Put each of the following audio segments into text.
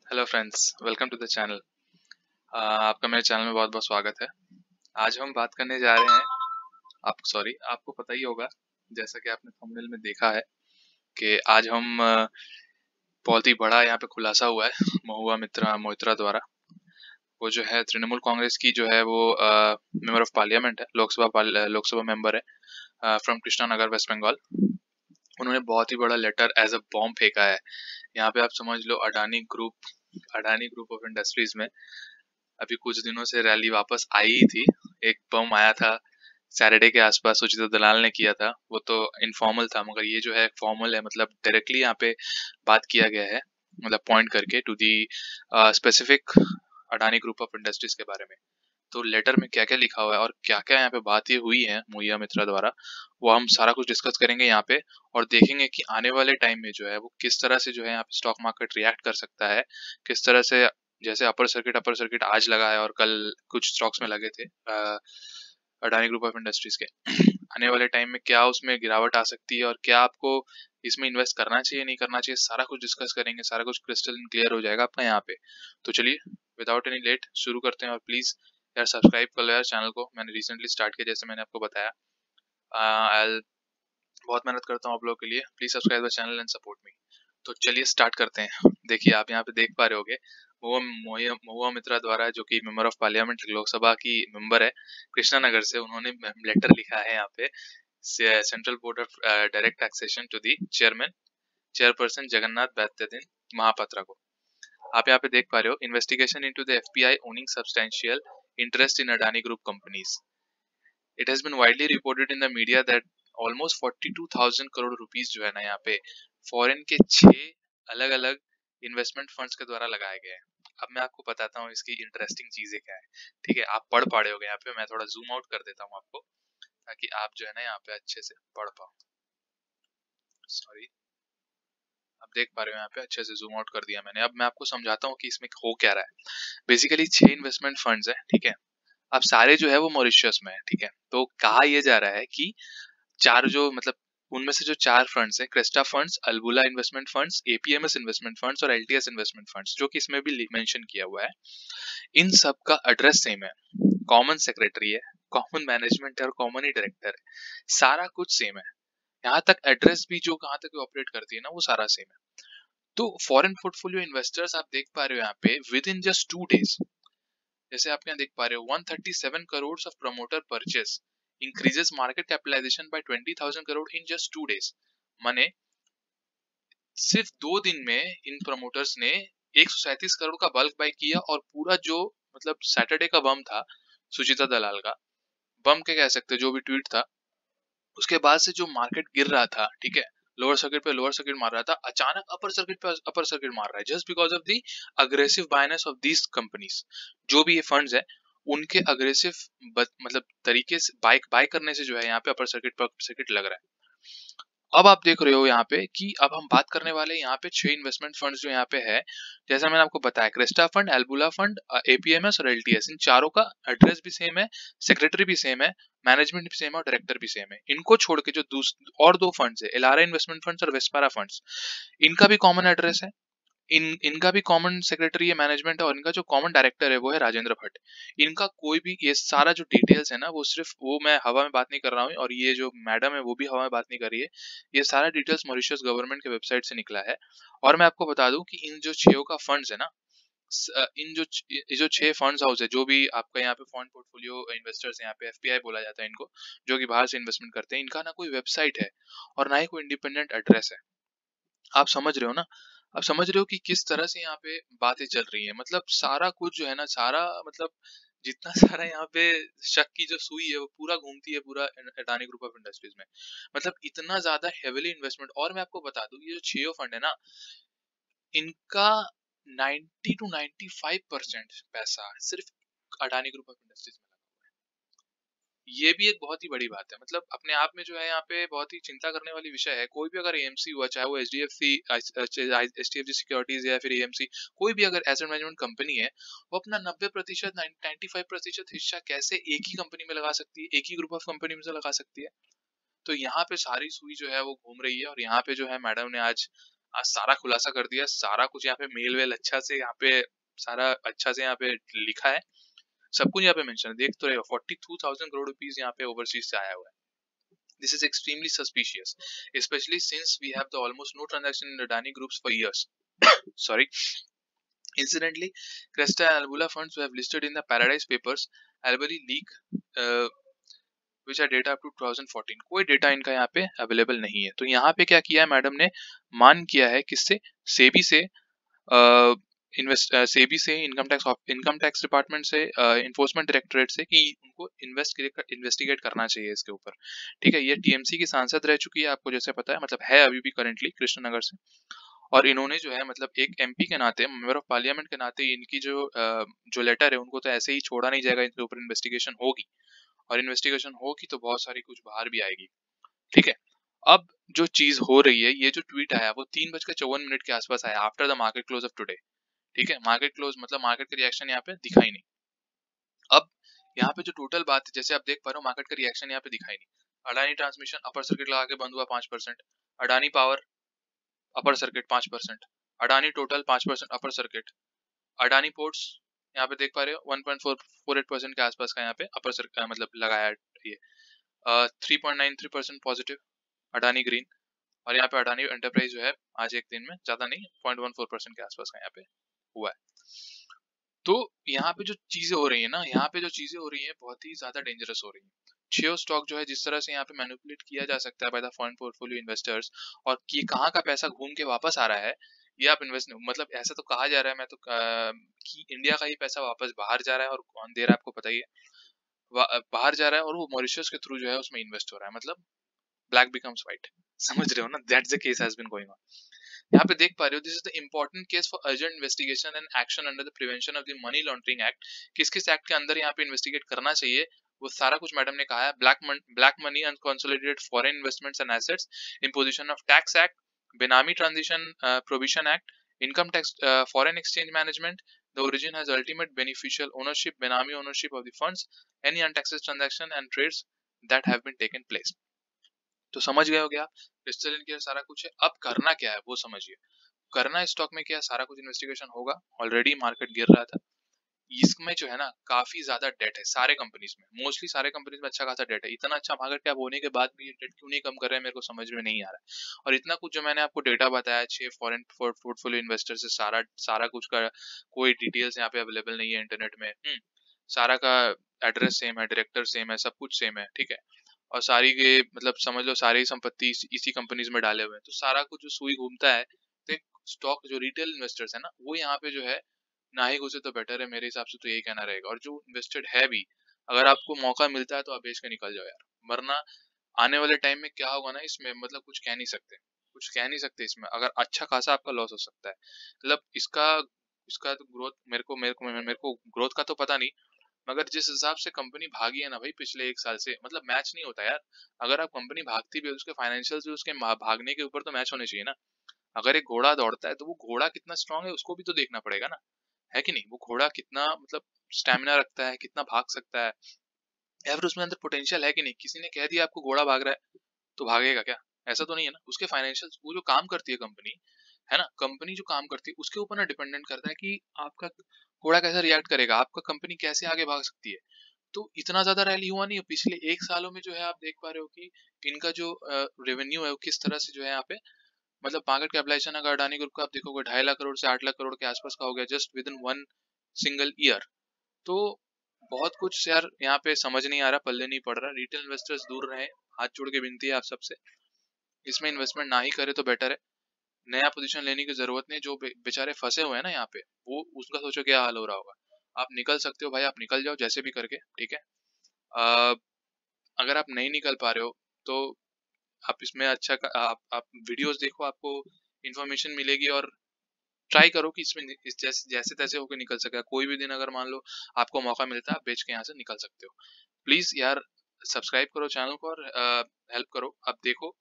Hello friends, welcome to the channel. आपका मेरे channel में बहुत बहुत स्वागत है। आज हम बात करने जा रहे हैं, आपको पता ही होगा, जैसा कि आपने थंबनेल में देखा है कि आज हम बहुत ही बड़ा यहाँ पे खुलासा हुआ है महुआ मित्रा मोइत्रा द्वारा। वो जो है तृणमूल कांग्रेस की जो है वो मेंबर ऑफ पार्लियामेंट है, लोकसभा मेंबर है फ्रॉम कृष्णानगर वेस्ट बंगाल। उन्होंने बहुत ही बड़ा लेटर एज अ बॉम्ब फेंका है। यहाँ पे आप समझ लो अडानी ग्रुप ऑफ इंडस्ट्रीज में अभी कुछ दिनों से रैली वापस आई ही थी। एक बम आया था सैटरडे के आसपास, सुचिता दलाल ने किया था। वो तो इनफॉर्मल था, मगर ये जो है फॉर्मल है, मतलब डायरेक्टली यहाँ पे बात किया गया है, मतलब पॉइंट करके to the specific Adani group of industries के बारे में। तो लेटर में क्या क्या लिखा हुआ है और क्या क्या यहाँ पे बातें हुई है मोहिया मित्रा द्वारा, वो हम सारा कुछ डिस्कस करेंगे यहाँ पे। और देखेंगे कि आने वाले टाइम में जो है वो किस तरह से जो है यहाँ पे स्टॉक मार्केट रिएक्ट कर सकता है, किस तरह से। जैसे अपर सर्किट आज लगा है और कल कुछ स्टॉक्स में लगे थे अडानी ग्रुप ऑफ इंडस्ट्रीज के। आने वाले टाइम में क्या उसमें गिरावट आ सकती है और क्या आपको इसमें इन्वेस्ट करना चाहिए नहीं करना चाहिए, सारा कुछ डिस्कस करेंगे, सारा कुछ क्रिस्टल क्लियर हो जाएगा आपका यहाँ पे। तो चलिए विदाउट एनी लेट शुरू करते हैं। और प्लीज यार सब्सक्राइब कर लो यार चैनल को, मैंने रिसेंटली स्टार्ट किया जैसे मैंने आपको बताया। आई बहुत मेहनत करता हूँ आप लोगों के लिए, please subscribe the channel and support me. तो चलिए स्टार्ट करते हैं। देखिए आप यहाँ पे देख पा रहे होगे, वो महुआ मित्रा द्वारा, जो कि मेंबर ऑफ पार्लियामेंट लोकसभा की मेंबर है कृष्णानगर से, उन्होंने लेटर लिखा है यहाँ पे central board of direct taxation to the chairperson Jagannath Baidyanath Mahapatra को। आप यहाँ पे देख पा रहे हो, investigation into the FPI owning substantial interest in Adani group companies. It has been widely reported in the media that almost 42,000 crore rupees जो है ना यहाँ पे फॉरेन के 6 अलग अलग इन्वेस्टमेंट फंड्स के द्वारा लगाए गए हैं। अब मैं आपको बताता हूँ इसकी इंटरेस्टिंग चीजें क्या है। ठीक है, आप पढ़ पा रहे होगे यहाँ पे, मैं थोड़ा जूम आउट कर देता हूँ आपको ताकि आप जो है ना यहाँ पे अच्छे से पढ़ पाओ। सॉरी, आप देख पा रहे हो यहाँ पे अच्छे से जूम आउट कर दिया मैंने। अब मैं आपको समझाता हूँ कि इसमें हो क्या रहा है। बेसिकली 6 इन्वेस्टमेंट फंड्स है, ठीक है। अब सारे जो है वो मॉरिशस में है, ठीक है। तो कहा यह जा रहा है कि चार जो मतलब उनमें से जो 4 फंड्स है, Cresta funds, Albula investment funds, APMS investment funds और एलटीएस इन्वेस्टमेंट फंड्स, जो कि इसमें भी मेंशन किया हुआ है, इन सब का एड्रेस सेम है। कॉमन सेक्रेटरी है, कॉमन मैनेजमेंट है और कॉमन ही डायरेक्टर है। सारा कुछ सेम है। यहाँ तक एड्रेस भी जो कहाँ तक ऑपरेट करती है ना, वो सारा सेम है। तो फॉरेन पोर्टफोलियो इन्वेस्टर्स आप देख पा रहे हो यहाँ पे विद इन जस्ट 2 days, जैसे आप यहाँ देख पा रहे हो 137 crore of promoter purchase increases market capitalisation by 20,000 crore in just 2 days। माने सिर्फ 2 दिन में इन प्रमोटर्स ने 137 करोड़ का बल्क बाय किया। और पूरा जो मतलब सैटरडे का बम था, सुचिता दलाल का बम के कह सकते, जो भी ट्वीट था, उसके बाद से जो मार्केट गिर रहा था, ठीक है, लोअर सर्किट पे लोअर सर्किट मार रहा था, अचानक अपर सर्किट पे अपर सर्किट मार रहा है, just because of the aggressive biasness of these companies. जो भी ये फंड्स है उनके अग्रेसिव मतलब तरीके से बाय करने से जो है यहाँ पे अपर सर्किट पर सर्किट लग रहा है। अब आप देख रहे हो यहाँ पे कि अब हम बात करने वाले यहाँ पे 6 इन्वेस्टमेंट फंड्स जो यहाँ पे है, जैसा मैंने आपको बताया, क्रेस्टा फंड, एल्बुला फंड, एपीएमएस और एलटीएस, इन चारों का एड्रेस भी सेम है, सेक्रेटरी भी सेम है, मैनेजमेंट भी सेम है और डायरेक्टर भी सेम है। इनको छोड़ के जो और 2 फंड्स है, एलआरए इन्वेस्टमेंट फंड्स और वेस्पारा फंड्स, इनका भी कॉमन एड्रेस है, इनका भी कॉमन सेक्रेटरी है, मैनेजमेंट है, और इनका जो कॉमन डायरेक्टर है वो है राजेंद्र भट्ट। इनका कोई भी ये सारा जो डिटेल्स है ना, वो सिर्फ वो मैं हवा में बात नहीं कर रहा हूँ, और ये जो मैडम है वो भी हवा में बात नहीं कर रही है। ये सारा डिटेल्स मॉरिशस गवर्नमेंट के वेबसाइट से निकला है। और मैं आपको बता दूं कि इन जो 6 का फंड्स है ना, ये जो 6 फंड्स हाउस है, जो भी आपका यहाँ पे फंड पोर्टफोलियो इन्वेस्टर्स यहाँ पे एफपीआई बोला जाता है इनको, जो कि बाहर से इन्वेस्टमेंट करते हैं, इनका ना कोई वेबसाइट है और ना ही कोई इंडिपेंडेंट एड्रेस है। आप समझ रहे हो ना, आप समझ रहे हो कि किस तरह से यहाँ पे बातें चल रही है। मतलब सारा कुछ जो है ना, सारा मतलब जितना सारा यहाँ पे शक की जो सुई है वो पूरा घूमती है पूरा अडानी ग्रुप ऑफ इंडस्ट्रीज में। मतलब इतना ज्यादा हेविली इन्वेस्टमेंट। और मैं आपको बता दूं, ये जो छियो फंड है ना, इनका 90 to 95% पैसा सिर्फ अडानी ग्रुप ऑफ इंडस्ट्रीज में। ये भी एक बहुत ही बड़ी बात है। मतलब अपने आप में जो है यहाँ पे बहुत ही चिंता करने वाली विषय है। कोई भी अगर एएमसी हुआ, चाहे वो एचडीएफसी सिक्योरिटीज या फिर एएमसी, कोई भी अगर एसेट मैनेजमेंट कंपनी है, वो अपना 90% 95% हिस्सा कैसे एक ही कंपनी में लगा सकती है, एक ही ग्रुप ऑफ कंपनी में से लगा सकती है। तो यहाँ पे सारी सुई जो है वो घूम रही है। और यहाँ पे जो है मैडम ने आज आज सारा खुलासा कर दिया, सारा कुछ यहाँ पे मेल वेल अच्छा से यहाँ पे सारा अच्छा से यहाँ पे लिखा है, सब कुछ यहाँ पे मेंशन है, देख तो रहे हो 42,000 करोड़ रुपीस यहाँ पे ओवरसीज से आया हुआ है। This is extremely suspicious, especially since we have the almost no transaction in Adani groups for years. Sorry. Incidentally, Cresta and Albula funds were listed in the Paradise Papers, Albany leak, which are data up to 2014. कोई data इनका यहाँ पे available नहीं है। तो यहाँ पे क्या किया है मैडम ने, मान किया है किससे, सेबी से, सेबी से, इनकम टैक्स डिपार्टमेंट से, इन्फोर्समेंट डायरेक्टोरेट से, कि उनको इन्वेस्टिगेट करना चाहिए इसके ऊपर। ठीक है, ये टीएमसी की सांसद रह चुकी है, आपको जैसे पता है, मतलब है अभी भी करेंटली कृष्णनगर से, और इन्होंने जो है मतलब एक एमपी के नाते, मेंबर ऑफ पार्लियामेंट के नाते, इनकी जो लेटर है उनको तो ऐसे ही छोड़ा नहीं जाएगा, इनके ऊपर इन्वेस्टिगेशन होगी, और इन्वेस्टिगेशन होगी तो बहुत सारी कुछ बाहर भी आएगी। ठीक है, अब जो चीज हो रही है, ये जो ट्वीट आया वो 3:54 के आसपास आया, after the market close of today. ठीक है, मार्केट क्लोज मतलब मार्केट का रिएक्शन यहाँ पे दिखा ही नहीं। अब यहाँ पे जो टोटल बात है, जैसे आप देख पा रहे हो, मार्केट का रिएक्शन यहाँ पे दिखा ही नहीं। अडानी ट्रांसमिशन अपर सर्किट लगा के बंद हुआ 5%, Adani power upper circuit 5%, Adani total 5% upper circuit, Adani ports यहाँ पे देख पा रहे हो 1.48% के आसपास का यहाँ पे अपर सर्किट मतलब लगाया है ये, 3.93% पॉजिटिव अडानी ग्रीन, और यहाँ पे अडानी एंटरप्राइज जो है आज एक दिन में ज्यादा नहीं 0.14% के आसपास का यहाँ पे हुआ है। तो यहाँ पे जो चीजें हो रही है ना, यहाँ पे जो चीजें हो रही है बहुत ही ज्यादा डेंजरस हो रही है। शेयर स्टॉक जो है जिस तरह से यहाँ पे मैनिपुलेट किया जा सकता है by the fund portfolio investors, और ये कहाँ का पैसा घूम के वापस आ रहा है, ये आप इन्वेस्ट, मतलब ऐसा तो कहा जा रहा है, मैं तो कि इंडिया का ही पैसा वापस बाहर जा रहा है, और कौन दे रहा है आपको पता ही है, बाहर जा रहा है, और वो मॉरिशस के थ्रू जो है उसमें इन्वेस्ट हो रहा है, मतलब ब्लैक बिकम्स व्हाइट, समझ रहे हो ना, that's the case has been going on. यहाँ पे देख पा रहे हो, this is the important case for urgent investigation and action under the prevention of the money laundering act. किस किस एक्ट के अंदर यहाँ पे इन्वेस्टिगेट करना चाहिए, वो सारा कुछ मैडम ने कहा है। Black money unconsolidated foreign investments and assets, imposition of tax act, benami transition provision act, income tax, foreign exchange management, the origin has ultimate beneficial ownership, benami ownership of the funds, any untaxed transaction and trades that have been taken place। तो समझ गए हो क्या, crystal के सारा कुछ है। अब करना क्या है वो समझिए, करना स्टॉक में क्या, सारा कुछ इन्वेस्टिगेशन होगा, ऑलरेडी मार्केट गिर रहा था, इसमें जो है ना काफी ज्यादा डेट है सारे कंपनीज में, मोस्टली सारे कंपनीज में अच्छा खासा डेट है। इतना अच्छा मार्केट कैप होने के बाद भी ये डेट क्यों नहीं कम कर रहे हैं, मेरे को समझ में नहीं आ रहा है। और इतना कुछ जो मैंने आपको डेटा बताया 6 फॉरेन पोर्टफोलियो इन्वेस्टर से, सारा सारा कुछ का कोई डिटेल्स यहाँ पे अवेलेबल नहीं है इंटरनेट में, सारा का एड्रेस सेम है, डायरेक्टर सेम है, सब कुछ सेम है, ठीक है, और सारी के मतलब समझ लो सारी संपत्ति इसी कंपनीज में डाले हुए हैं, तो सारा कुछ जो सुई घूमता है, तो स्टॉक जो रिटेल इन्वेस्टर्स है ना, वो यहाँ पे जो है ना ही घुसे तो बेटर है, मेरे हिसाब से तो यही कहना रहेगा। और जो इन्वेस्टेड है भी, अगर आपको मौका मिलता है तो आप बेच के निकल जाओ यार, वरना आने वाले टाइम में क्या होगा ना, इसमें मतलब कुछ कह नहीं सकते, कुछ कह नहीं सकते इसमें, अगर अच्छा खासा आपका लॉस हो सकता है। मतलब इसका इसका तो ग्रोथ मेरे को ग्रोथ का तो पता नहीं, मगर जिस हिसाब से कंपनी भागी है ना भाई पिछले 1 साल से, मतलब मैच नहीं होता यार। अगर आप कंपनी भागती भी है, उसके फाइनेंशियल्स भी उसके भागने के ऊपर तो मैच होने चाहिए ना। अगर एक घोड़ा दौड़ता है तो वो घोड़ा कितना स्ट्रांग है उसको भी तो देखना पड़ेगा ना, है कि नहीं, वो घोड़ा कितना मतलब स्टेमिना रखता है, कितना भाग सकता है, या फिर उसमें अंदर पोटेंशियल है कि नहीं। किसी ने कह दिया आपको घोड़ा भाग रहा है तो भागेगा क्या, ऐसा तो नहीं है ना। उसके फाइनेंशियल्स, वो जो काम करती है कंपनी, है ना, कंपनी जो काम करती है उसके ऊपर ना डिपेंडेंट करता है कि आपका घोड़ा कैसा रिएक्ट करेगा, आपका कंपनी कैसे आगे भाग सकती है। तो इतना ज्यादा रैली हुआ नहीं है पिछले 1 सालों में, जो है आप देख पा रहे हो कि इनका जो रेवेन्यू है वो किस तरह से जो है यहाँ पे, मतलब मार्केट कैपिटलाइजेशन अगर अडानी ग्रुप का आप देखोगे 2.5 लाख करोड़ से 8 लाख करोड़ के आसपास का हो गया just with in 1 single year. तो बहुत कुछ यार यहाँ पे समझ नहीं आ रहा, पल्ले नहीं पड़ रहा। रिटेल इन्वेस्टर्स दूर रहे, हाथ जोड़ के विनती है आप सबसे, इसमें इन्वेस्टमेंट ना ही करे तो बेटर है। नया पोजीशन लेने की जरूरत नहीं, जो बेचारे फंसे हुए हैं ना यहाँ पे, वो उसका सोचो क्या हाल हो रहा होगा। आप निकल सकते हो भाई, आप निकल जाओ जैसे भी करके, ठीक है। अगर आप नहीं निकल पा रहे हो तो आप इसमें अच्छा आप वीडियोस देखो, आपको इन्फॉर्मेशन मिलेगी, और ट्राई करो कि इसमें जैसे तैसे होकर निकल सके। कोई भी दिन अगर मान लो आपको मौका मिलता है, आप बेच के यहाँ से निकल सकते हो। प्लीज यार सब्सक्राइब करो चैनल को, और हेल्प करो, आप देखो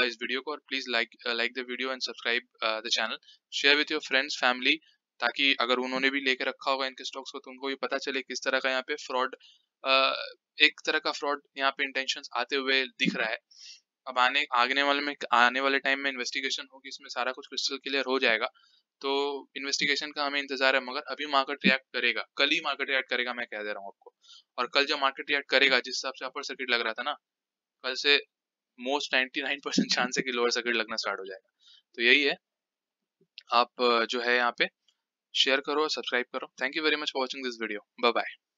इस वीडियो को, और please like the video and subscribe the channel. Share with your friends family, ताकि अगर उन्होंने भी लेके रखा होगा इनके स्टॉक्स को तो उनको भी पता चले किस तरह का यहाँ पे फ्रॉड, एक तरह का फ्रॉड यहाँ पे इंटेंशंस आते हुए दिख रहा है। अब आने वाले टाइम में इन्वेस्टिगेशन होगी, इसमें सारा कुछ क्रिस्टल क्लियर हो जाएगा। तो इन्वेस्टिगेशन का हमें इंतजार है, मगर अभी मार्केट रिएक्ट करेगा, कल ही मार्केट रिएक्ट करेगा, मैं कह दे रहा हूँ आपको। और कल जब मार्केट रिएक्ट करेगा, जिस हिसाब से अपर सर्किट लग रहा था ना, कल से मोस्ट 99% चांस है कि लोअर सर्किट लगना स्टार्ट हो जाएगा। तो यही है, आप जो है यहाँ पे शेयर करो, सब्सक्राइब करो। Thank you very much for watching this video. Bye bye.